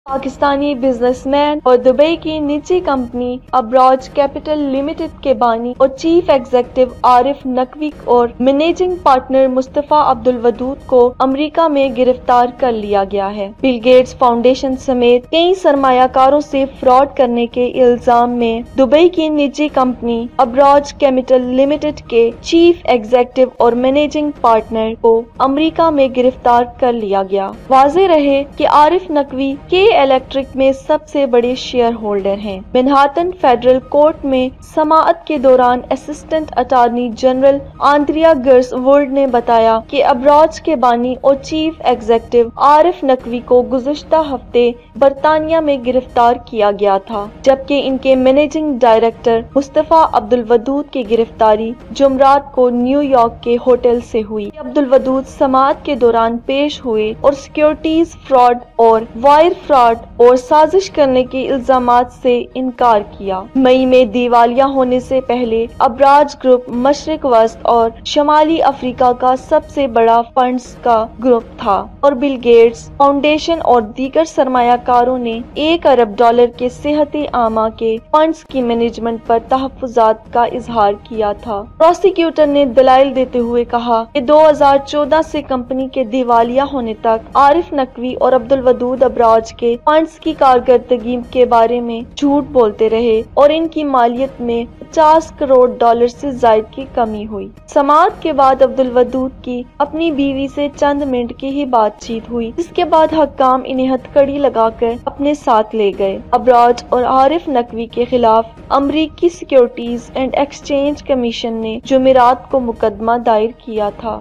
Pakistani business man اور Dubai کی نجی کمپنی ابراج کیپٹل لمیٹڈ کے بانی اور چیف ایگزیکٹو عارف نقوی اور مینیجنگ پارٹنر مصطفیٰ عبدالودود کو امریکہ میں گرفتار کر لیا گیا ہے۔ بل گیٹس فاؤنڈیشن سمیت کئی سرمایہ کاروں سے فراڈ کرنے کے الزام میں دبئی کی نجی کمپنی ابراج کیپٹل لمیٹڈ کے چیف ایگزیکٹو اور مینیجنگ پارٹنر کو امریکہ میں گرفتار کر لیا گیا۔ واضح رہے کہ عارف نقوی کے الیکٹرک میں سب سے بڑے شیئر ہولڈر ہیں۔ منہاتن فیڈرل کورٹ میں سماعت کے دوران اسسٹنٹ اٹارنی جنرل آندریا گرس وولڈ نے بتایا کہ ابراج کے بانی اور چیف ایگزیکٹو عارف نقوی کو گزشتہ ہفتے برطانیہ میں گرفتار کیا گیا تھا، جبکہ ان کے مینیجنگ ڈائریکٹر مصطفیٰ عبدالودود کی گرفتاری جمعرات کو نیو یارک کے ہوٹل سے ہوئی۔ عبدالودود سماعت کے دوران پیش ہوئے اور سیکیورٹیز فراڈ اور وائر فراڈ اور سازش کرنے کے الزامات سے انکار کیا۔ مئی میں دیوالیہ ہونے سے پہلے ابراج گروپ مشرق وسط اور شمالی افریقہ کا سب سے بڑا فنڈز کا گروپ تھا اور بل گیٹس فاؤنڈیشن اور دیگر سرمایہ کاروں نے $1 ارب کے صحت عامہ کے فنڈز کی مینجمنٹ پر تحفظات کا اظہار کیا تھا۔ پروسیکیوٹر نے دلائل دیتے ہوئے کہا کہ 2014 سے کمپنی کے دیوالیہ ہونے تک عارف نقوی اور عبدالودود ابراج کے فنڈز کی کارکردگی کے بارے میں جھوٹ بولتے رہے اور ان کی مالیت میں $50 کروڑ سے زائد کی کمی ہوئی۔ سماعت کے بعد عبدالودود کی اپنی بیوی سے چند منٹ کی ہی بات چیت ہوئی، جس کے بعد حکام انہیں ہتھکڑی لگا کر اپنے ساتھ لے گئے۔ ابراج اور عارف نقوی کے خلاف امریکی سیکیورٹیز اینڈ ایکسچینج کمیشن نے جمعرات کو مقدمہ دائر کیا تھا۔